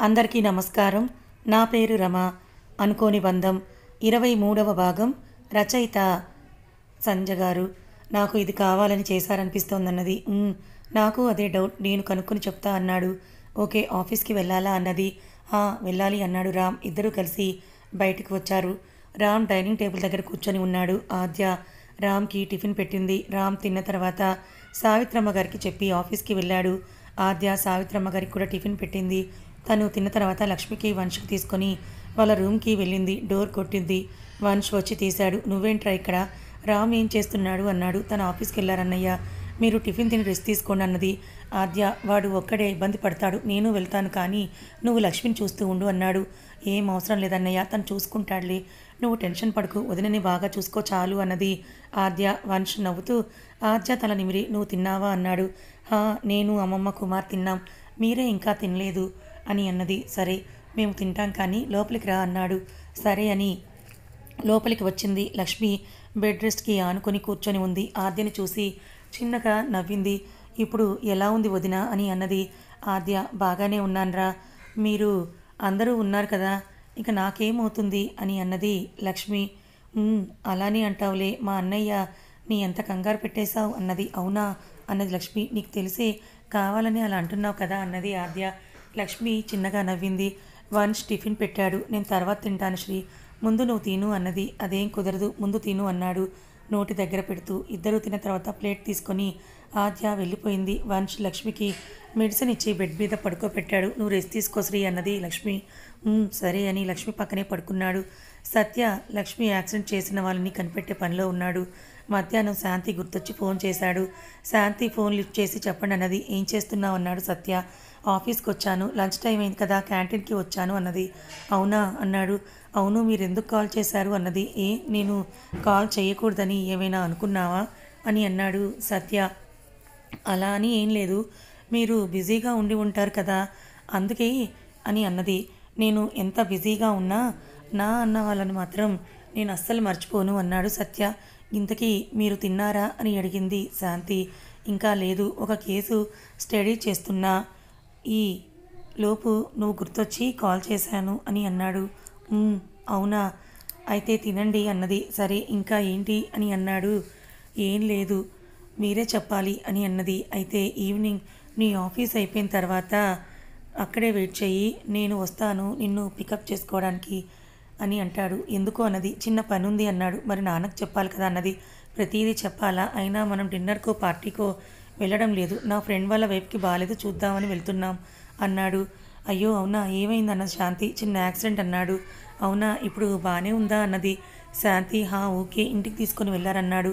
అందరికీ నమస్కారం. నా పేరు రమ. అనుకోని బంధం 23వ భాగం. రచయిత సంజ గారు. నాకు ఇది కావాలని చేశారనిపిస్తోందన్నది. నాకు అదే డౌట్. నేను కనుక్కొని చెప్తా అన్నాడు. ఓకే, ఆఫీస్కి వెళ్ళాలా అన్నది. వెళ్ళాలి అన్నాడు రామ్. ఇద్దరూ కలిసి బయటకు వచ్చారు. రామ్ డైనింగ్ టేబుల్ దగ్గర కూర్చొని ఉన్నాడు. ఆద్య రామ్కి టిఫిన్ పెట్టింది. రామ్ తిన్న తర్వాత సావిత్రమ్మ గారికి చెప్పి ఆఫీస్కి వెళ్ళాడు. ఆద్య సావిత్రమ్మ గారికి కూడా టిఫిన్ పెట్టింది. తను తిన్న తర్వాత లక్ష్మికి వంశకి తీసుకొని వాళ్ళ రూమ్కి వెళ్ళింది. డోర్ కొట్టింది. వంశ్ వచ్చి తీశాడు. నువ్వేంట్రా ఇక్కడ? రామ్ ఏం చేస్తున్నాడు అన్నాడు. తన ఆఫీస్కి వెళ్ళారన్నయ్య. మీరు టిఫిన్ తిని రెస్ట్ తీసుకోండి అన్నది ఆద్య. వాడు ఒక్కడే ఇబ్బంది పడతాడు, నేను వెళ్తాను, కానీ నువ్వు లక్ష్మిని చూస్తూ ఉండు అన్నాడు. ఏం అవసరం లేదన్నయ్య, తను చూసుకుంటాడులే, నువ్వు టెన్షన్ పడుకు, వదినని బాగా చూసుకో చాలు అన్నది ఆద్య. వంశ్ నవ్వుతూ ఆద్య తల నిమిరి నువ్వు తిన్నావా అన్నాడు. నేను అమ్మమ్మ కుమార్ తిన్నాం, మీరే ఇంకా తినలేదు అని అన్నది. సరే మేము తింటాం, కానీ లోపలికి రా అన్నాడు. సరే అని లోపలికి వచ్చింది. లక్ష్మి బెడ్ రెస్ట్కి ఆనుకొని కూర్చొని ఉంది. ఆద్యని చూసి చిన్నగా నవ్వింది. ఇప్పుడు ఎలా ఉంది వదిన అని అన్నది. ఆద్య బాగానే ఉన్నాన్రా, మీరు అందరూ ఉన్నారు కదా, ఇక నాకేమవుతుంది అని అన్నది లక్ష్మి. అలానే అంటావులే, మా అన్నయ్య నీ ఎంత కంగారు పెట్టేశావు అన్నది. అవునా అన్నది లక్ష్మి. నీకు తెలిసే కావాలని అలా అంటున్నావు కదా అన్నది ఆద్య. లక్ష్మి చిన్నగా నవ్వింది. వంశ్ టిఫిన్ పెట్టాడు. నేను తర్వాత తింటాను శ్రీ, ముందు నువ్వు తిను అన్నది. అదేం కుదరదు, ముందు తిను అన్నాడు నోటి దగ్గర పెడుతూ. ఇద్దరు తిన్న తర్వాత ప్లేట్ తీసుకొని ఆద్య వెళ్ళిపోయింది. వంశ్ లక్ష్మికి మెడిసిన్ ఇచ్చి బెడ్ మీద పడుకోబెట్టాడు. నువ్వు రెస్ట్ తీసుకో శ్రీ అన్నది లక్ష్మి. సరే అని లక్ష్మి పక్కనే పడుకున్నాడు. సత్య లక్ష్మి యాక్సిడెంట్ చేసిన వాళ్ళని కనిపెట్టే పనిలో ఉన్నాడు. మధ్యాహ్నం శాంతి గుర్తొచ్చి ఫోన్ చేశాడు. శాంతి ఫోన్ లిఫ్ట్ చేసి చెప్పండి అన్నది. ఏం చేస్తున్నావు అన్నాడు సత్య. ఆఫీస్కి వచ్చాను, లంచ్ టైం అయింది కదా, క్యాంటీన్కి వచ్చాను అన్నది. అవునా అన్నాడు. అవును, మీరు ఎందుకు కాల్ చేశారు అన్నది. నేను కాల్ చేయకూడదని ఏమైనా అనుకున్నావా అని అన్నాడు సత్య. అలా అని ఏం లేదు, మీరు బిజీగా ఉండి ఉంటారు కదా అందుకే అని అన్నది. నేను ఎంత బిజీగా ఉన్నా నా అన్న వాళ్ళని మాత్రం నేను అస్సలు మర్చిపోను అన్నాడు సత్య. ఇంతకీ మీరు తిన్నారా అని అడిగింది శాంతి. ఇంకా లేదు, ఒక కేసు స్టడీ చేస్తున్నా, ఈ లోపు నువ్వు గుర్తొచ్చి కాల్ చేశాను అని అన్నాడు. అవునా, అయితే తినండి అన్నది. సరే ఇంకా ఏంటి అని అన్నాడు. ఏం లేదు, మీరే చెప్పాలి అని అన్నది. అయితే ఈవినింగ్ నీ ఆఫీస్ అయిపోయిన తర్వాత అక్కడే వెయిట్ చెయ్యి, నేను వస్తాను నిన్ను పికప్ చేసుకోవడానికి అని అంటాడు. ఎందుకు అన్నది. చిన్న పని ఉంది అన్నాడు. మరి నాన్నకు చెప్పాలి కదా అన్నది. ప్రతిదీ చెప్పాలా? అయినా మనం డిన్నర్కో పార్టీకో వెళ్ళడం లేదు, నా ఫ్రెండ్ వాళ్ళ వైపుకి బాగాలేదు, చూద్దామని వెళ్తున్నాం అన్నాడు. అయ్యో అవునా, ఏమైంది అన్నది శాంతి. చిన్న యాక్సిడెంట్ అన్నాడు. అవునా, ఇప్పుడు బాగానే ఉందా అన్నది శాంతి. ఓకే, ఇంటికి తీసుకొని వెళ్ళారన్నాడు.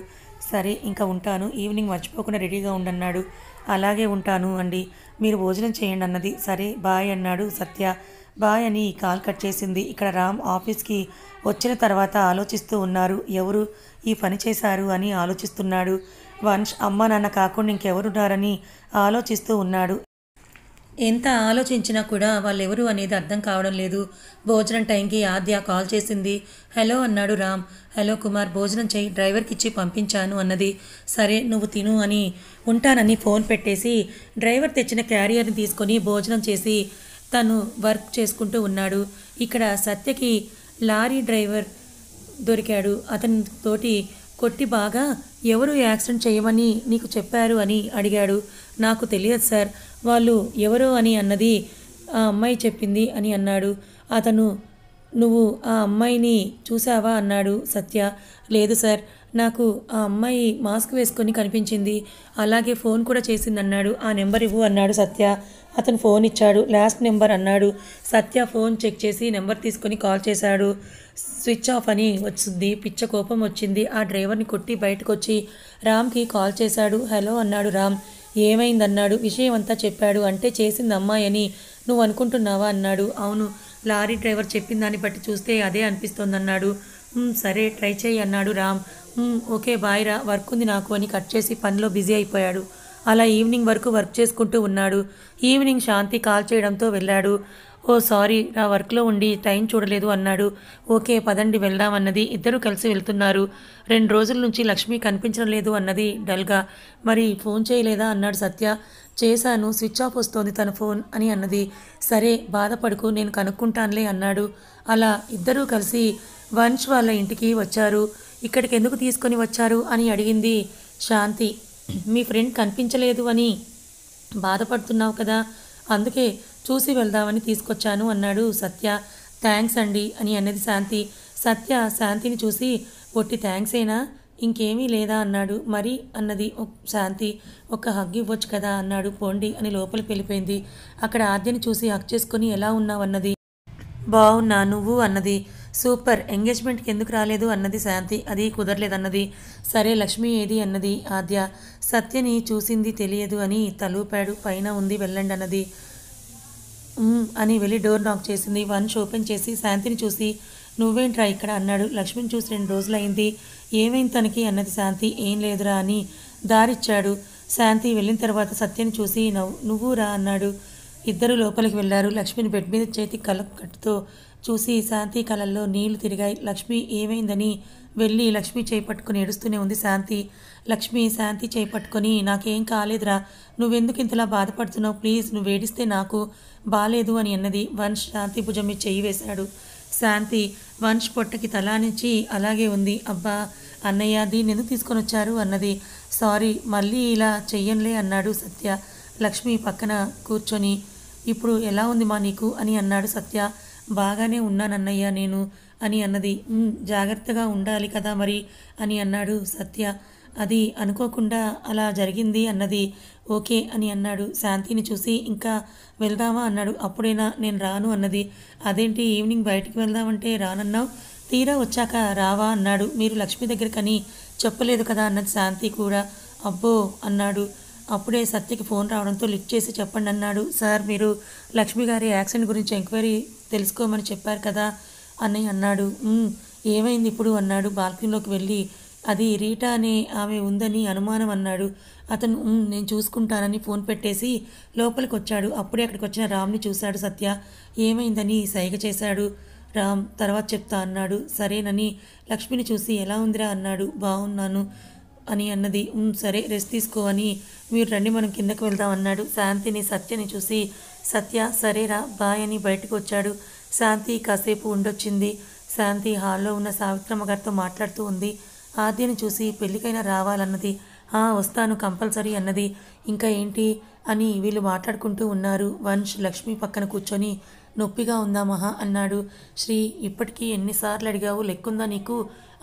సరే ఇంకా ఉంటాను, ఈవినింగ్ మర్చిపోకుండా రెడీగా ఉండన్నాడు. అలాగే ఉంటాను అండి, మీరు భోజనం చేయండి అన్నది. సరే బాయ్ అన్నాడు సత్య. బాయ్ అని కాల్ కట్ చేసింది. ఇక్కడ రామ్ ఆఫీస్కి వచ్చిన తర్వాత ఆలోచిస్తూ ఉన్నారు. ఎవరు ఈ పని చేశారు అని ఆలోచిస్తున్నాడు. వంశ్ అమ్మ నాన్న కాకుండా ఇంకెవరున్నారని ఆలోచిస్తూ ఉన్నాడు. ఎంత ఆలోచించినా కూడా వాళ్ళెవరు అనేది అర్థం కావడం లేదు. భోజనం టైంకి ఆద్య కాల్ చేసింది. హలో అన్నాడు రామ్. హలో కుమార్, భోజనం చేయి, డ్రైవర్కి ఇచ్చి పంపించాను అన్నది. సరే నువ్వు తిను అని ఉంటానని ఫోన్ పెట్టేసి డ్రైవర్ తెచ్చిన క్యారియర్ని తీసుకొని భోజనం చేసి తను వర్క్ చేసుకుంటూ ఉన్నాడు. ఇక్కడ సత్యకి లారీ డ్రైవర్ దొరికాడు. అతని తోటి కొట్టి బాగా ఎవరు యాక్సిడెంట్ చేయమని నీకు చెప్పారు అని అడిగాడు. నాకు తెలియదు సార్, వాళ్ళు ఎవరో అని అన్నది ఆ అమ్మాయి చెప్పింది అని అన్నాడు. అతను నువ్వు ఆ అమ్మాయిని చూసావా అన్నాడు సత్య. లేదు సార్, నాకు ఆ అమ్మాయి మాస్క్ వేసుకొని కనిపించింది, అలాగే ఫోన్ కూడా చేసిందన్నాడు. ఆ నెంబర్ ఇవ్వు అన్నాడు సత్య. అతను ఫోన్ ఇచ్చాడు. లాస్ట్ నెంబర్ అన్నాడు. సత్య ఫోన్ చెక్ చేసి నెంబర్ తీసుకొని కాల్ చేశాడు. స్విచ్ ఆఫ్ అని వచ్చింది. పిచ్చ కోపం వచ్చింది. ఆ డ్రైవర్ని కొట్టి బయటకు వచ్చి రామ్కి కాల్ చేశాడు. హలో అన్నాడు రామ్. ఏమైందన్నాడు. విషయం అంతా చెప్పాడు. అంటే చేసింది అమ్మాయి అని నువ్వు అనుకుంటున్నావా అన్నాడు. అవును, లారీ డ్రైవర్ చెప్పిన దాన్ని బట్టి చూస్తే అదే అనిపిస్తోందన్నాడు. సరే ట్రై చేయి అన్నాడు రామ్. ఓకే బాయ్ రా, వర్క్ ఉంది నాకు అని కట్ చేసి పనిలో బిజీ అయిపోయాడు. అలా ఈవినింగ్ వరకు వర్క్ చేసుకుంటూ ఉన్నాడు. ఈవినింగ్ శాంతి కాల్ చేయడంతో వెళ్ళాడు. ఓ సారీ, నా వర్క్లో ఉండి టైం చూడలేదు అన్నాడు. ఓకే పదండి వెళ్దాం అన్నది. ఇద్దరు కలిసి వెళ్తున్నారు. 2 రోజుల నుంచి లక్ష్మి కనిపించడం లేదు అన్నది డల్గా. మరి ఫోన్ చేయలేదా అన్నాడు సత్య. చేశాను, స్విచ్ ఆఫ్ వస్తోంది తన ఫోన్ అని అన్నది. సరే బాధపడుకు, నేను కనుక్కుంటానులే అన్నాడు. అలా ఇద్దరూ కలిసి వంశ్ వాళ్ళ ఇంటికి వచ్చారు. ఇక్కడికి ఎందుకు తీసుకొని వచ్చారు అని అడిగింది శాంతి. మీ ఫ్రెండ్ కనిపించలేదు అని బాధపడుతున్నావు కదా, అందుకే చూసి వెళ్దామని తీసుకొచ్చాను అన్నాడు సత్య. థ్యాంక్స్ అండి అని అన్నది శాంతి. సత్య శాంతిని చూసి పొట్టి థ్యాంక్సేనా, ఇంకేమీ లేదా అన్నాడు. మరి అన్నది శాంతి. ఒక హగ్ ఇవ్వచ్చు కదా అన్నాడు. పోండి అని లోపలికి వెళ్ళిపోయింది. అక్కడ ఆద్యని చూసి హగ్ చేసుకుని ఎలా ఉన్నావు అన్నది. బాగున్నా, నువ్వు అన్నది. సూపర్, ఎంగేజ్మెంట్కి ఎందుకు రాలేదు అన్నది శాంతి. అది కుదరలేదన్నది. సరే లక్ష్మి ఏది అన్నది ఆద్య. సత్యని చూసింది తెలియదు అని తలూపాడు. పైన ఉంది వెళ్ళండి అన్నది. అని వెళ్ళి డోర్ నాక్ చేసింది. వంశ్ ఓపెన్ చేసి శాంతిని చూసి నువ్వేంట్రా ఇక్కడ అన్నాడు. లక్ష్మిని చూసి 2 రోజులైంది, ఏమైంది తనకి అన్నది శాంతి. ఏం లేదురా అని దారిచ్చాడు. శాంతి వెళ్ళిన తర్వాత సత్యని చూసి నువ్వు రా అన్నాడు. ఇద్దరు లోపలికి వెళ్ళారు. లక్ష్మిని బెడ్ మీద చేతి కట్టుతో చూసి శాంతి కళ్ళల్లో నీళ్లు తిరిగాయి. లక్ష్మి ఏమైందని వెళ్ళి లక్ష్మి చేయి పట్టుకుని ఏడుస్తూనే ఉంది శాంతి. లక్ష్మి శాంతి చేయి పట్టుకొని నాకేం కాలేదురా, నువ్వెందుకు ఇంతలా బాధపడుతున్నావు, ప్లీజ్ నువ్వు ఏడిస్తే నాకు బాలేదు అని అన్నది. వంశ్ శాంతి భుజం మీద చెయ్యి వేశాడు. శాంతి వంశ్ పొట్టకి తలానించి అలాగే ఉంది. అబ్బా అన్నయ్య, దీన్ని ఎందుకు తీసుకొని వచ్చారు అన్నది. సారీ, మళ్ళీ ఇలా చెయ్యనులే అన్నాడు సత్య. లక్ష్మి పక్కన కూర్చొని ఇప్పుడు ఎలా ఉంది మా నీకు అని అన్నాడు సత్య. బాగానే ఉన్నానన్నయ్య నేను అని అన్నది. జాగ్రత్తగా ఉండాలి కదా మరి అని అన్నాడు సత్య. అది అనుకోకుండా అలా జరిగింది అన్నది. ఓకే అని అన్నాడు. శాంతిని చూసి ఇంకా వెళ్దామా అన్నాడు. అప్పుడైనా నేను రాను అన్నది. అదేంటి ఈవినింగ్ బయటికి వెళ్దామంటే రానన్నావు, తీరా వచ్చాక రావా అన్నాడు. మీరు లక్ష్మి దగ్గరకని చెప్పలేదు కదా అన్నది శాంతి కూడా. అబ్బో అన్నాడు. అప్పుడే సత్యకి ఫోన్ రావడంతో లిఫ్ట్ చేసి చెప్పండి అన్నాడు. సార్, మీరు లక్ష్మి గారి యాక్సిడెంట్ గురించి ఎంక్వైరీ తెలుసుకోమని చెప్పారు కదా అన్నయ్య అన్నాడు. ఏమైంది ఇప్పుడు అన్నాడు. బాల్కనీలోకి వెళ్ళి అది రీటా అనే ఆమె ఉందని అనుమానం అన్నాడు. అతను నేను చూసుకుంటానని ఫోన్ పెట్టేసి లోపలికి వచ్చాడు. అప్పుడే అక్కడికి వచ్చిన రామ్ని చూశాడు సత్య. ఏమైందని సైగ చేశాడు. రామ్ తర్వాత చెప్తా అన్నాడు. సరేనని లక్ష్మిని చూసి ఎలా ఉందిరా అన్నాడు. బాగున్నాను అని అన్నది. సరే రెస్ట్ తీసుకో అని మీరు రండి మనం కిందకి వెళ్దాం అన్నాడు. శాంతిని సత్యని చూసి సత్య సరేరా బాయ్ అని బయటకు వచ్చాడు. శాంతి కాసేపు ఉండొచ్చింది. శాంతి హాల్లో ఉన్న సావిత్రమ్మ గారితో మాట్లాడుతూ ఉంది. ఆద్యని చూసి పెళ్ళికైనా రావాలన్నది. వస్తాను కంపల్సరీ అన్నది. ఇంకా ఏంటి అని వీళ్ళు మాట్లాడుకుంటూ ఉన్నారు. వంశ్ లక్ష్మి పక్కన కూర్చొని నొప్పిగా ఉందా మహా అన్నాడు. శ్రీ, ఇప్పటికీ ఎన్నిసార్లు అడిగావు, లెక్కుందా నీకు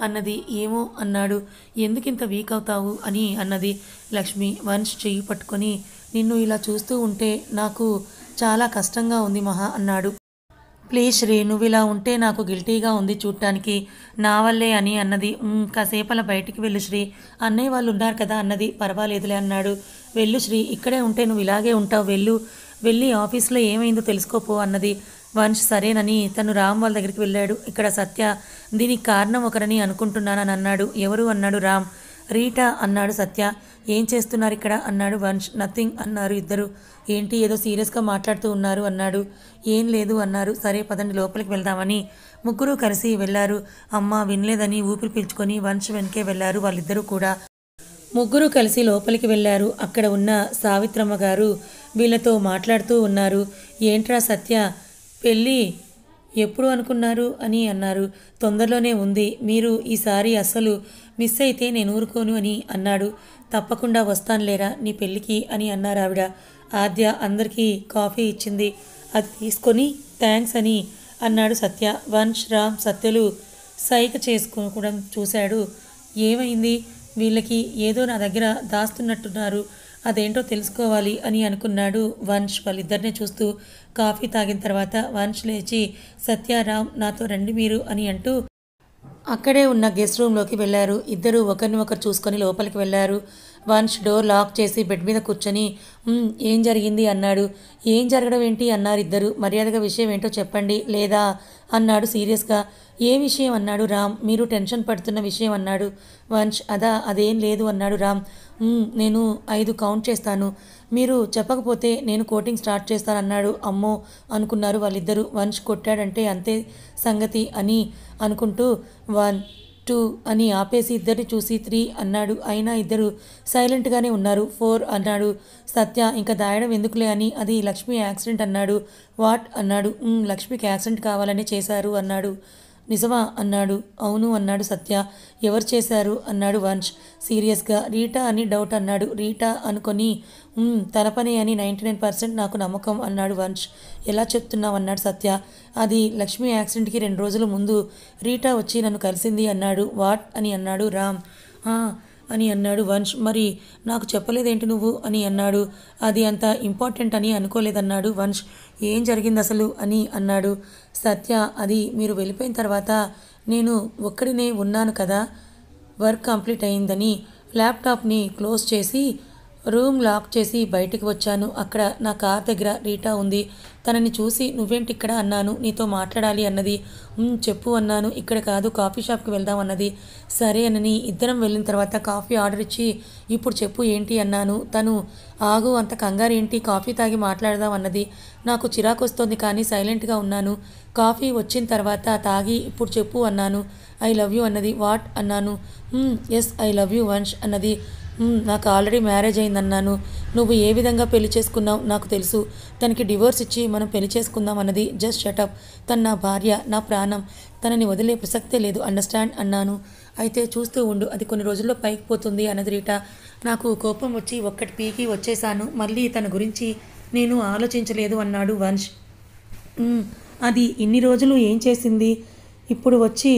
అన్నది. ఏమో అన్నాడు. ఎందుకింత వీక్ అవుతావు అని అన్నది. లక్ష్మి వంశ్ చెయ్యి పట్టుకొని నిన్ను ఇలా చూస్తూ ఉంటే నాకు చాలా కష్టంగా ఉంది మహా అన్నాడు. ప్లీజ్ శ్రీ, నువ్వు ఇలా ఉంటే నాకు గిల్టీగా ఉంది చూడటానికి, నా వల్లే అని అన్నది. కాసేపు అలా బయటికి వెళ్ళు శ్రీ, అన్నయ్య వాళ్ళు ఉన్నారు కదా అన్నది. పర్వాలేదులే అన్నాడు. వెళ్ళు శ్రీ, ఇక్కడే ఉంటే నువ్వు ఇలాగే ఉంటావు, వెళ్ళి ఆఫీస్లో ఏమైందో తెలుసుకోపో అన్నది. వంశ్ సరేనని తను రామ్ వాళ్ళ దగ్గరికి వెళ్ళాడు. ఇక్కడ సత్య దీనికి కారణం ఒకరని అనుకుంటున్నానని అన్నాడు. ఎవరు అన్నాడు రామ్. రీటా అన్నాడు సత్య. ఏం చేస్తున్నారు ఇక్కడ అన్నాడు వంశ్. నథింగ్ అన్నారు ఇద్దరు. ఏంటి ఏదో సీరియస్గా మాట్లాడుతూ ఉన్నారు అన్నాడు. ఏం లేదు అన్నారు. సరే పదండి లోపలికి వెళ్దామని ముగ్గురు కలిసి వెళ్ళారు. అమ్మ వినలేదని ఊపిరి పీల్చుకొని వంశ్ వెనకే వెళ్ళారు వాళ్ళిద్దరూ కూడా. ముగ్గురు కలిసి లోపలికి వెళ్ళారు. అక్కడ ఉన్న సావిత్రమ్మ గారు వీళ్ళతో మాట్లాడుతూ ఉన్నారు. ఏంట్రా సత్య, పెళ్ళి ఎప్పుడు అనుకున్నారు అని అన్నారు. తొందరలోనే ఉంది, మీరు ఈసారి అస్సలు మిస్ అయితే నేను ఊరుకోను అని అన్నాడు. తప్పకుండా వస్తానులేరా నీ పెళ్ళికి అని అన్నారు ఆవిడ. ఆద్య అందరికీ కాఫీ ఇచ్చింది. అది తీసుకొని థ్యాంక్స్ అని అన్నాడు సత్య. వంశ్ రామ్ సత్యలు సైగ చేసుకోవడం చూశాడు. ఏమైంది వీళ్ళకి, ఏదో నా దగ్గర దాస్తున్నట్టున్నారు, అదేంటో తెలుసుకోవాలి అని అనుకున్నాడు వంశ్ వాళ్ళిద్దరినే చూస్తూ. కాఫీ తాగిన తర్వాత వంశ్ లేచి సత్యారామ్ నాతో రండి మీరు అని అంటూ అక్కడే ఉన్న గెస్ట్ రూమ్లోకి వెళ్ళారు. ఇద్దరు ఒకరిని ఒకరు చూసుకొని లోపలికి వెళ్ళారు. వంశ్ డోర్ లాక్ చేసి బెడ్ మీద కూర్చొని ఏం జరిగింది అన్నాడు. ఏం జరగడం ఏంటి అన్నారు ఇద్దరు. మర్యాదగా విషయం ఏంటో చెప్పండి లేదా అన్నాడు సీరియస్గా. ఏ విషయం అన్నాడు రామ్. మీరు టెన్షన్ పడుతున్న విషయం అన్నాడు వంశ్. అదేం లేదు అన్నాడు రామ్. నేను 5 కౌంట్ చేస్తాను, మీరు చెప్పకపోతే నేను కోటింగ్ స్టార్ట్ చేస్తానన్నాడు. అమ్మో అనుకున్నారు వాళ్ళిద్దరూ. వంశ్ కొట్టాడంటే అంతే సంగతి అని అనుకుంటూ 1 2 అని ఆపేసి ఇద్దరిని చూసి 3 అన్నాడు. అయినా ఇద్దరు సైలెంట్గానే ఉన్నారు. 4 అన్నాడు సత్య. ఇంకా దాయడం ఎందుకులే అని. అది లక్ష్మి యాక్సిడెంట్ అన్నాడు. వాట్ అన్నాడు. లక్ష్మికి యాక్సిడెంట్ కావాలని చేశారు అన్నాడు. నిజమా అన్నాడు. అవును అన్నాడు సత్య. ఎవరు చేశారు అన్నాడు వంశ్ సీరియస్గా. రీటా అని డౌట్ అన్నాడు. రీటా అనుకొని తన పని అని 99% నాకు నమ్మకం అన్నాడు వంశ్. ఎలా చెప్తున్నావు అన్నాడు సత్య. అది లక్ష్మి యాక్సిడెంట్కి 2 రోజుల ముందు రీటా వచ్చి నన్ను కలిసింది అన్నాడు. వాట్ అని అన్నాడు రామ్. అని అన్నాడు వంశ్. మరి నాకు చెప్పలేదేంటి నువ్వు అని అన్నాడు. అది అంత ఇంపార్టెంట్ అని అనుకోలేదన్నాడు వంశ్. ఏం జరిగింది అసలు అని అన్నాడు సత్య. అది మీరు వెళ్ళిపోయిన తర్వాత నేను ఒక్కడినే ఉన్నాను కదా, వర్క్ కంప్లీట్ అయిందని ల్యాప్టాప్ని క్లోజ్ చేసి రూమ్ లాక్ చేసి బయటికి వచ్చాను. అక్కడ నా కార్ దగ్గర రీటా ఉంది. తనని చూసి నువ్వేంటి ఇక్కడ అన్నాను. నీతో మాట్లాడాలి అన్నది. చెప్పు అన్నాను. ఇక్కడ కాదు కాఫీ షాప్కి వెళ్దాం అన్నది. సరే అని ఇద్దరం వెళ్ళిన తర్వాత కాఫీ ఆర్డర్ ఇచ్చి ఇప్పుడు చెప్పు ఏంటి అన్నాను. తను ఆగు అంత కంగారు ఏంటి, కాఫీ తాగి మాట్లాడదాం అన్నది. నాకు చిరాకు వస్తుంది కానీ సైలెంట్గా ఉన్నాను. కాఫీ వచ్చిన తర్వాత తాగి ఇప్పుడు చెప్పు అన్నాను. ఐ లవ్ యూ అన్నది. వాట్ అన్నాను. Yes I love you Vamsh అన్నది. నాకు ఆల్రెడీ మ్యారేజ్ అయిందన్నాను. నువ్వు ఏ విధంగా పెళ్లి చేసుకున్నావు నాకు తెలుసు. తనకి డివోర్స్ ఇచ్చి మనం పెళ్లి చేసుకుందాం అన్నది. Just shut up. తను నా భార్య, నా ప్రాణం. తనని వదిలే ప్రసక్తే లేదు. అండర్స్టాండ్ అన్నాను. అయితే చూస్తూ ఉండు, అది కొన్ని రోజుల్లో పైకి పోతుంది అన్నది రీటా. నాకు కోపం వచ్చి ఒక్కటి పీకి వచ్చేసాను. మళ్ళీ తన గురించి నేను ఆలోచించలేదు అన్నాడు వంశ్. అది ఇన్ని రోజులు ఏం చేసింది? ఇప్పుడు వచ్చి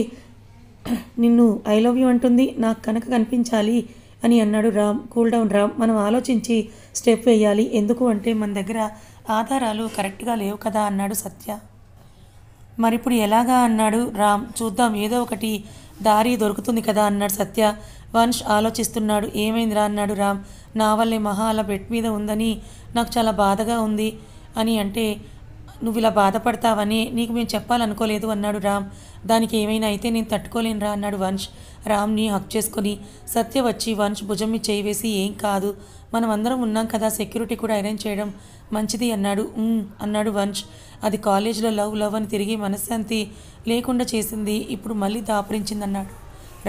నిన్ను ఐ లవ్ యూ అంటుంది. నాకు కనుక కనిపించాలి అని అన్నాడు రామ్. కూల్ డౌన్ రామ్, మనం ఆలోచించి స్టెప్ వేయాలి. ఎందుకు అంటే మన దగ్గర ఆధారాలు కరెక్ట్గా లేవు కదా అన్నాడు సత్య. మరిప్పుడు ఎలాగా అన్నాడు రామ్. చూద్దాం, ఏదో ఒకటి దారి దొరుకుతుంది కదా అన్నాడు సత్య. వంశ్ ఆలోచిస్తున్నాడు. ఏమైందిరా అన్నాడు రామ్. నా వల్లే మహా అలా బెడ్ మీద ఉందని నాకు చాలా బాధగా ఉంది అని అంటే నువ్వు ఇలా బాధపడతావని నీకు మేము చెప్పాలనుకోలేదు అన్నాడు రామ్. దానికి ఏమైనా అయితే నేను తట్టుకోలేనురా అన్నాడు వంశ్ రామ్ని హక్ చేసుకొని. సత్య వచ్చి వంశ్ భుజం మీద చేయి వేసి ఏం కాదు, మనం అందరం ఉన్నాం కదా, సెక్యూరిటీ కూడా అరేంజ్ చేయడం మంచిది అన్నాడు. అన్నాడు వంశ్. అది కాలేజీలో లవ్ లవ్ అని తిరిగి మనశ్శాంతి లేకుండా చేసింది, ఇప్పుడు మళ్ళీ దాపరించింది అన్నాడు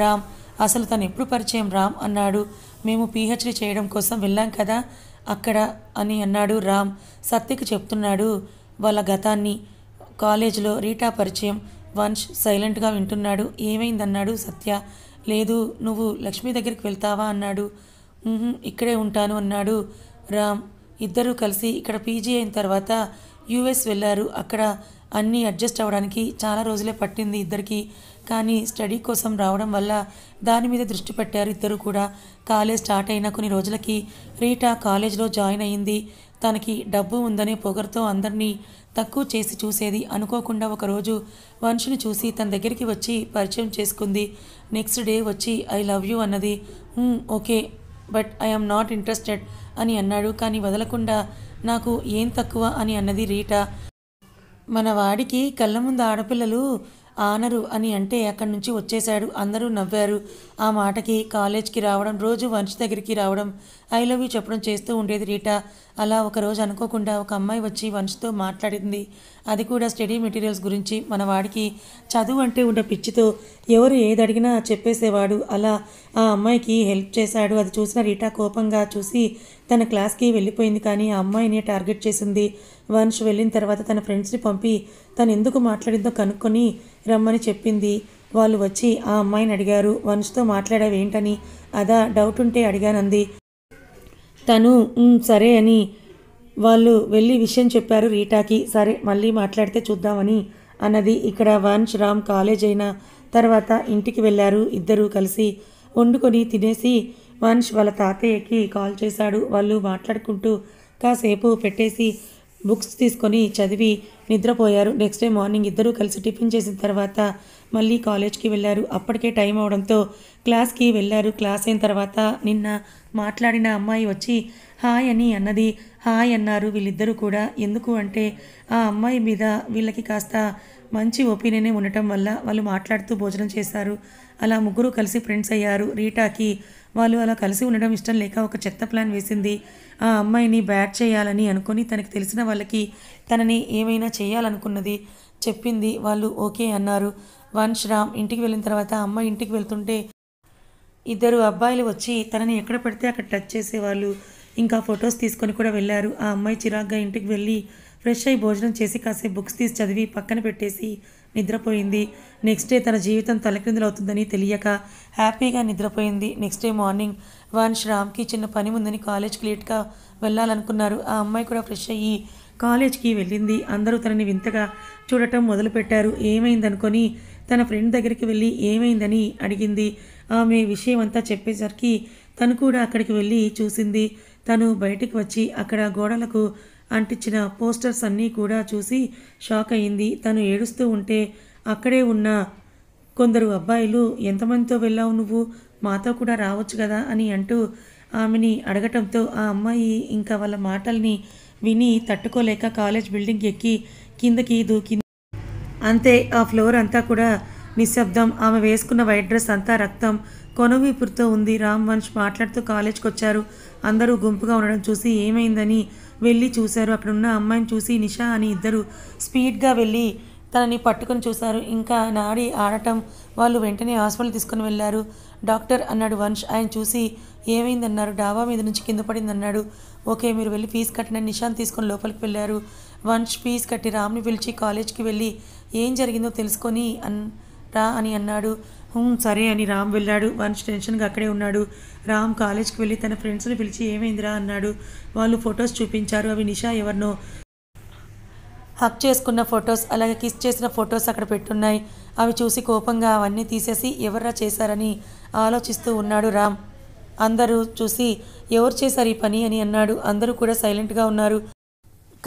రామ్. అసలు తను ఎప్పుడు పరిచయం రామ్ అన్నాడు. మేము పిహెచ్డి చేయడం కోసం వెళ్ళాం కదా అక్కడ అని అన్నాడు రామ్. సత్యకి చెప్తున్నాడు వాళ్ళ గతాన్ని. కాలేజీలో రీటా పరిచయం. వంశ్ సైలెంట్గా వింటున్నాడు. ఏమైందన్నాడు సత్య. లేదు, నువ్వు లక్ష్మి దగ్గరికి వెళ్తావా అన్నాడు. ఇక్కడే ఉంటాను అన్నాడు రామ్. ఇద్దరూ కలిసి ఇక్కడ పీజీ అయిన తర్వాత యూఎస్ వెళ్ళారు. అక్కడ అన్నీ అడ్జస్ట్ అవ్వడానికి చాలా రోజులే పట్టింది ఇద్దరికి. కానీ స్టడీ కోసం రావడం వల్ల దాని మీద దృష్టి పెట్టారు ఇద్దరు కూడా. కాలేజ్ స్టార్ట్ అయిన కొన్ని రోజులకి రీటా కాలేజ్లో జాయిన్ అయ్యింది. తనకి డబ్బు ఉందనే పొగరుతో అందరినీ తక్కువ చేసి చూసేది. అనుకోకుండా ఒకరోజు వంశుని చూసి తన దగ్గరికి వచ్చి పరిచయం చేసుకుంది. నెక్స్ట్ డే వచ్చి ఐ లవ్ యూ అన్నది. Okay but I'm not interested అని అన్నాడు. కానీ వదలకుండా నాకు ఏం తక్కువ అని అన్నది రీటా. మన వాడికి కళ్ళ ముందు ఆడపిల్లలు ఆనరు అని అంటే అక్కడి నుంచి వచ్చేశాడు. అందరూ నవ్వారు ఆ మాటకి. కాలేజ్కి రావడం, రోజు వంశ్ దగ్గరికి రావడం, ఐ లవ్ యూ చెప్పడం చేస్తూ ఉండేది రీటా. అలా ఒకరోజు అనుకోకుండా ఒక అమ్మాయి వచ్చి వంశ్తో మాట్లాడింది. అది కూడా స్టడీ మెటీరియల్స్ గురించి. మన వాడికి చదువు అంటే ఉన్న పిచ్చితో ఎవరు ఏది అడిగినా చెప్పేసేవాడు. అలా ఆ అమ్మాయికి హెల్ప్ చేశాడు. అది చూసిన రీటా కోపంగా చూసి తన క్లాస్కి వెళ్ళిపోయింది. కానీ ఆ అమ్మాయిని టార్గెట్ చేసింది. వంశ్ వెళ్ళిన తర్వాత తన ఫ్రెండ్స్ని పంపి తను ఎందుకు మాట్లాడిందో కనుక్కొని రమ్మని చెప్పింది. వాళ్ళు వచ్చి ఆ అమ్మాయిని అడిగారు, వంశ్తో మాట్లాడావేంటని. అదా డౌట్ ఉంటే అడిగానంది. తను సరే అని వాళ్ళు వెళ్ళి విషయం చెప్పారు రీటాకి. సరే మళ్ళీ మాట్లాడితే చూద్దామని అన్నది. ఇక్కడ వంశ్ రామ్ కాలేజ్ అయిన తర్వాత ఇంటికి వెళ్ళారు. ఇద్దరూ కలిసి వండుకొని తినేసి వంశ్ వాళ్ళ తాతయ్యకి కాల్ చేశాడు. వాళ్ళు మాట్లాడుకుంటూ కాసేపు పెట్టేసి బుక్స్ తీసుకొని చదివి నిద్రపోయారు. నెక్స్ట్ డే మార్నింగ్ ఇద్దరూ కలిసి టిఫిన్ చేసిన తర్వాత మళ్ళీ కాలేజ్కి వెళ్ళారు. అప్పటికే టైం అవడంతో క్లాస్కి వెళ్ళారు. క్లాస్ అయిన తర్వాత నిన్న మాట్లాడిన అమ్మాయి వచ్చి హాయ్ అని అన్నది. హాయ్ అన్నారు వీళ్ళిద్దరూ కూడా. ఎందుకు అంటే ఆ అమ్మాయి మీద వీళ్ళకి కాస్త మంచి ఒపీనియనే ఉండటం వల్ల వాళ్ళు మాట్లాడుతూ భోజనం చేశారు. అలా ముగ్గురు కలిసి ఫ్రెండ్స్ అయ్యారు. రీటాకి వాళ్ళు అలా కలిసి ఉండడం ఇష్టం లేక ఒక చెత్త ప్లాన్ వేసింది. ఆ అమ్మాయిని బ్యాడ్ చేయాలని అనుకొని తనకి తెలిసిన వాళ్ళకి తనని ఏమైనా చేయాలనుకున్నది చెప్పింది. వాళ్ళు ఓకే అన్నారు. వంశ్ రామ్ ఇంటికి వెళ్ళిన తర్వాత అమ్మాయి ఇంటికి వెళ్తుంటే ఇద్దరు అబ్బాయిలు వచ్చి తనని ఎక్కడ పడితే అక్కడ టచ్ చేసేవాళ్ళు. ఇంకా ఫొటోస్ తీసుకొని కూడా వెళ్ళారు. ఆ అమ్మాయి చిరాగ్గా ఇంటికి వెళ్ళి ఫ్రెష్ అయ్యి భోజనం చేసి కాసేపు బుక్స్ తీసి చదివి పక్కన పెట్టేసి నిద్రపోయింది. నెక్స్ట్ డే తన జీవితం తలక్రిందులవుతుందని తెలియక హ్యాపీగా నిద్రపోయింది. నెక్స్ట్ డే మార్నింగ్ వంశ్ రామ్కి చిన్న పని ఉందని కాలేజ్కి లేట్గా వెళ్ళాలనుకున్నారు. ఆ అమ్మాయి కూడా ఫ్రెష్ అయ్యి కాలేజ్కి వెళ్ళింది. అందరూ తనని వింతగా చూడటం మొదలుపెట్టారు. ఏమైందనుకొని తన ఫ్రెండ్ దగ్గరికి వెళ్ళి ఏమైందని అడిగింది. ఆమె విషయం అంతా చెప్పేసరికి తను కూడా అక్కడికి వెళ్ళి చూసింది. తను బయటికి వచ్చి అక్కడ గోడలకు అంటించిన పోస్టర్స్ అన్నీ కూడా చూసి షాక్ అయ్యింది. తను ఏడుస్తూ ఉంటే అక్కడే ఉన్న కొందరు అబ్బాయిలు ఎంతమందితో వెళ్ళావు నువ్వు, మాతో కూడా రావచ్చు కదా అని అంటూ ఆమెని అడగటంతో ఆ అమ్మాయి ఇంకా వాళ్ళ మాటల్ని విని తట్టుకోలేక కాలేజ్ బిల్డింగ్ ఎక్కి కిందకి దూకింది. అంతే, ఆ ఫ్లోర్ అంతా కూడా నిశ్శబ్దం. ఆమె వేసుకున్న వైట్ డ్రెస్ అంతా రక్తం కొనవీపురుతో ఉంది. రామ్ వంశ్ మాట్లాడుతూ కాలేజ్కి వచ్చారు. అందరూ గుంపుగా ఉండడం చూసి ఏమైందని వెళ్ళి చూశారు. అక్కడ ఉన్న అమ్మాయిని చూసి నిషా అని ఇద్దరు స్పీడ్గా వెళ్ళి తనని పట్టుకొని చూశారు. ఇంకా నాడి ఆడటం. వాళ్ళు వెంటనే హాస్పిటల్ తీసుకొని వెళ్ళారు. డాక్టర్ అన్నాడు వంశ్. ఆయన చూసి ఏమైందన్నారు. డాబా మీద నుంచి కింద పడిందన్నాడు. ఓకే, మీరు వెళ్ళి ఫీజు కట్టిన నిషాన్ తీసుకొని లోపలికి వెళ్ళారు. వంశ్ ఫీజు కట్టి రామ్ని పిలిచి కాలేజ్కి వెళ్ళి ఏం జరిగిందో తెలుసుకొని రా అని అన్నాడు. సరే అని రామ్ వెళ్ళాడు. వంశ్ టెన్షన్గా అక్కడే ఉన్నాడు. రామ్ కాలేజ్కి వెళ్ళి తన ఫ్రెండ్స్ని పిలిచి ఏమైందిరా అన్నాడు. వాళ్ళు ఫొటోస్ చూపించారు. అవి నిషా ఎవరినో హక్ చేసుకున్న ఫొటోస్, అలాగే కిస్ చేసిన ఫొటోస్ అక్కడ పెట్టున్నాయి. అవి చూసి కోపంగా అవన్నీ తీసేసి ఎవర్రా చేశారని ఆలోచిస్తూ ఉన్నాడు రామ్. అందరూ చూసి ఎవరు చేశారు ఈ పని అని అన్నాడు. అందరూ కూడా సైలెంట్గా ఉన్నారు.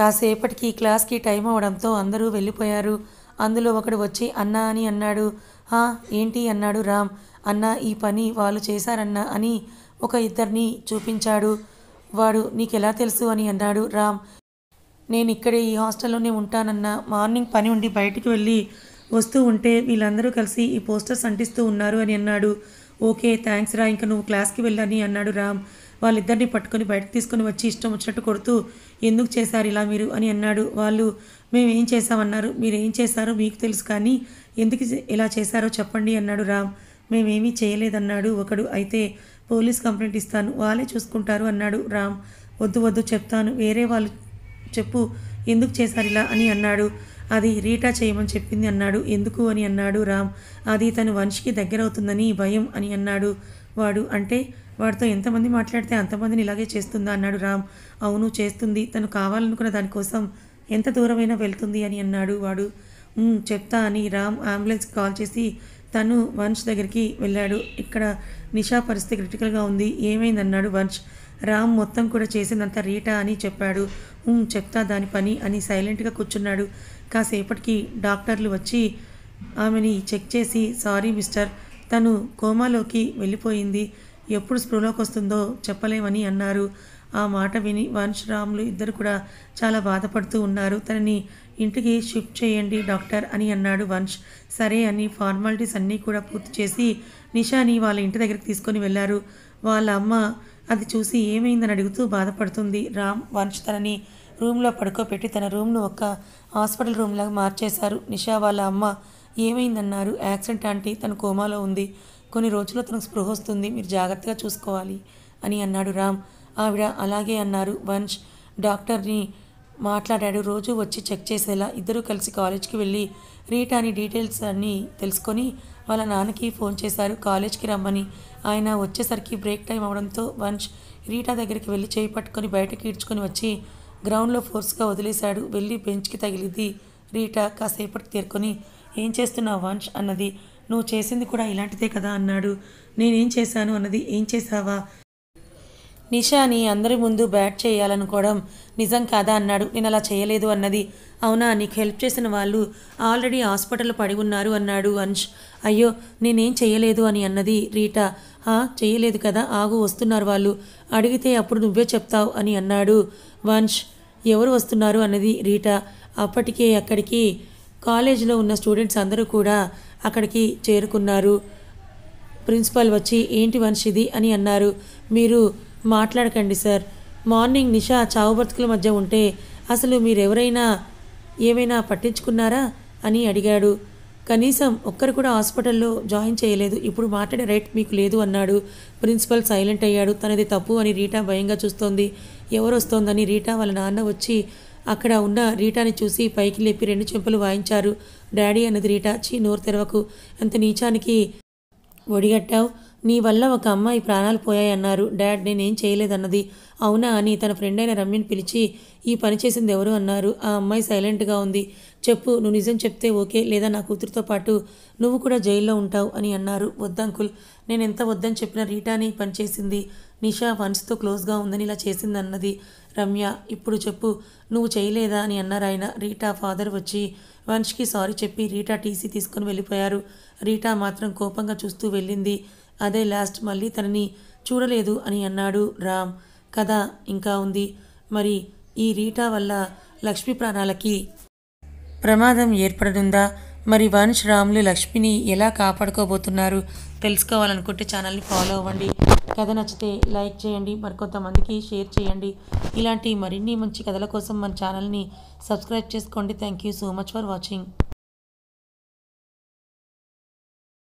కాసేపటికి క్లాస్కి టైం అవడంతో అందరూ వెళ్ళిపోయారు. అందులో ఒకడు వచ్చి అన్నా అని అన్నాడు. ఏంటి అన్నాడు రామ్. అన్నా, ఈ పని వాళ్ళు చేశారన్నా అని ఒక ఇద్దరిని చూపించాడు. వాడు నీకెలా తెలుసు అని అన్నాడు రామ్. నేను ఇక్కడే ఈ హాస్టల్లోనే ఉంటానన్నా. మార్నింగ్ పని ఉండి బయటికి వెళ్ళి వస్తూ ఉంటే వీళ్ళందరూ కలిసి ఈ పోస్టర్స్ అంటిస్తూ ఉన్నారు అని అన్నాడు. ఓకే, థ్యాంక్స్ రా, ఇంకా నువ్వు క్లాస్కి వెళ్ళని అన్నాడు రామ్. వాళ్ళిద్దరిని పట్టుకొని బయటకు తీసుకొని వచ్చి ఇష్టం వచ్చినట్టు కొడుతూ ఎందుకు చేశారు ఇలా మీరు అని అన్నాడు. వాళ్ళు మేమేం చేశామన్నారు. మీరేం చేశారో మీకు తెలుసు, కానీ ఎందుకు ఇలా చేశారో చెప్పండి అన్నాడు రామ్. మేమేమీ చేయలేదన్నాడు ఒకడు. అయితే పోలీస్ కంప్లైంట్ ఇస్తాను, వాళ్ళే చూసుకుంటారు అన్నాడు రామ్. వద్దు వద్దు, చెప్తాను, వేరే వాళ్ళు చెప్పు ఎందుకు చేశారు ఇలా అని అన్నాడు. అది రీటా చేయమని చెప్పింది అన్నాడు. ఎందుకు అని అన్నాడు రామ్. అది తను వంశ్కి దగ్గరవుతుందని భయం అని అన్నాడు వాడు. అంటే వాడితో ఎంతమంది మాట్లాడితే అంతమందిని ఇలాగే చేస్తుందా అన్నాడు రామ్. అవును చేస్తుంది, తను కావాలనుకున్న దానికోసం ఎంత దూరమైనా వెళ్తుంది అని అన్నాడు వాడు. చెప్తా అని రామ్ అంబులెన్స్కి కాల్ చేసి తను వంశ్ దగ్గరికి వెళ్ళాడు. ఇక్కడ నిషా పరిస్థితి క్రిటికల్గా ఉంది, ఏమైందన్నాడు వంశ్. రామ్ మొత్తం కూడా చేసిందంతా రీటా అని చెప్పాడు. చెప్తా దాని పని అని సైలెంట్గా కూర్చున్నాడు. కాసేపటికి డాక్టర్లు వచ్చి ఆమెని చెక్ చేసి సారీ మిస్టర్, తను కోమాలోకి వెళ్ళిపోయింది, ఎప్పుడు స్పృహలోకి వస్తుందో చెప్పలేమని అన్నారు. ఆ మాట విని వంశ్ రామ్లు ఇద్దరు కూడా చాలా బాధపడుతూ ఉన్నారు. తనని ఇంటికి షిఫ్ట్ చేయండి డాక్టర్ అని అన్నాడు వంశ్. సరే అని ఫార్మాలిటీస్ అన్నీ కూడా పూర్తి చేసి నిషాని వాళ్ళ ఇంటి దగ్గరికి తీసుకొని వెళ్ళారు. వాళ్ళ అమ్మ అది చూసి ఏమైందని అడుగుతూ బాధపడుతుంది. రామ్ వంశ్ తనని రూమ్లో పడుకోబెట్టి తన రూమ్ను ఒక హాస్పిటల్ రూమ్లాగా మార్చేశారు. నిషా వాళ్ళ అమ్మ ఏమైందన్నారు. యాక్సిడెంట్ ఆంటీ, తను కోమాలో ఉంది, కొన్ని రోజుల్లో తనకు స్పృహ వస్తుంది, మీరు జాగ్రత్తగా చూసుకోవాలి అని అన్నాడు రామ్. ఆవిడ అలాగే అన్నారు. వంశ్ డాక్టర్ని మాట్లాడాడు. రోజు వచ్చి చెక్ చేసేలా. ఇద్దరూ కలిసి కాలేజ్కి వెళ్ళి రీటాని డీటెయిల్స్ అన్నీ తెలుసుకొని వాళ్ళ నాన్నకి ఫోన్ చేశారు కాలేజ్కి రమ్మని. ఆయన వచ్చేసరికి బ్రేక్ టైం అవడంతో వంశ్ రీటా దగ్గరికి వెళ్ళి చేయి పట్టుకొని బయటకి ఈడ్చుకొని వచ్చి గ్రౌండ్లో ఫోర్స్గా వదిలేశాడు. వెళ్ళి బెంచ్కి తగిలింది రీటా. కాసేపటికి తేరుకొని ఏం చేస్తున్నావు వంశ్ అన్నది. నువ్వు చేసింది కూడా ఇలాంటిదే కదా అన్నాడు. నేనేం చేశాను అన్నది. ఏం చేశావా? నిషాని అందరి ముందు బ్యాట్ చేయాలనుకోవడం నిజం కాదా అన్నాడు. నేను అలా చేయలేదు అన్నది. అవునా, నీకు హెల్ప్ చేసిన వాళ్ళు ఆల్రెడీ హాస్పిటల్లో పడి ఉన్నారు అన్నాడు వంశ్. అయ్యో నేనేం చెయ్యలేదు అని అన్నది రీటా. చెయ్యలేదు కదా, ఆగు వస్తున్నారు వాళ్ళు, అడిగితే అప్పుడు నువ్వే చెప్తావు అని అన్నాడు వంశ్. ఎవరు వస్తున్నారు అన్నది రీటా. అప్పటికే అక్కడికి కాలేజీలో ఉన్న స్టూడెంట్స్ అందరూ కూడా అక్కడికి చేరుకున్నారు. ప్రిన్సిపల్ వచ్చి ఏంటి వంశ్ ఇది అని అన్నారు. మీరు మాట్లాడకండి సార్, మార్నింగ్ నిషా చావు బ్రతుకుల మధ్య ఉంటే అసలు మీరెవరైనా ఏమైనా పట్టించుకున్నారా అని అడిగాడు. కనీసం ఒక్కరు కూడా హాస్పిటల్లో జాయిన్ చేయలేదు, ఇప్పుడు మాట్లాడే రైట్ మీకు లేదు అన్నాడు. ప్రిన్సిపల్ సైలెంట్ అయ్యాడు. తనది తప్పు అని రీటా భయంగా చూస్తోంది. ఎవరు వస్తోందని రీటా వాళ్ళ నాన్న వచ్చి అక్కడ ఉన్న రీటాని చూసి పైకి లేపి 2 చెంపలు వాయించారు. డాడీ అన్నది రీటా. నోరు తెరవకు, అంత నీచానికి ఒడిగట్టావు, నీ వల్ల ఒక అమ్మాయి ప్రాణాలు పోయాయన్నారు. డాడ్ నేనేం చేయలేదన్నది. అవునా అని తన ఫ్రెండ్ అయిన రమ్యని పిలిచి ఈ పని చేసింది ఎవరు అన్నారు. ఆ అమ్మాయి సైలెంట్గా ఉంది. చెప్పు, నువ్వు నిజం చెప్తే ఓకే, లేదా నా కూతురుతో పాటు నువ్వు కూడా జైల్లో ఉంటావు అని అన్నారు. వద్దంకుల్, నేను ఎంత వద్దని చెప్పినా రీటాని పనిచేసింది. నిషా వన్స్తో క్లోజ్గా ఉందని ఇలా చేసింది అన్నది రమ్య. ఇప్పుడు చెప్పు, నువ్వు చేయలేదా అని అన్నారు ఆయన. రీటా ఫాదర్ వచ్చి వంశ్కి సారీ చెప్పి రీటా టీసీ తీసుకుని వెళ్ళిపోయారు. రీటా మాత్రం కోపంగా చూస్తూ వెళ్ళింది. అదే లాస్ట్, మళ్ళీ తనని చూడలేదు అని అన్నాడు రామ్. కథ ఇంకా ఉంది. మరి ఈ రీటా వల్ల లక్ష్మి ప్రాణాలకి ప్రమాదం ఏర్పడనుందా? మరి వంశ్ రాములు లక్ష్మిని ఎలా కాపాడుకోబోతున్నారు? తెలుసుకోవాలనుకుంటే ఛానల్ని ఫాలో అవ్వండి. కథ నచ్చితే లైక్ చేయండి, మరికొంతమందికి షేర్ చేయండి. ఇలాంటి మరిన్ని మంచి కథల కోసం మన ఛానల్ని సబ్స్క్రైబ్ చేసుకోండి. Thank you so much for watching.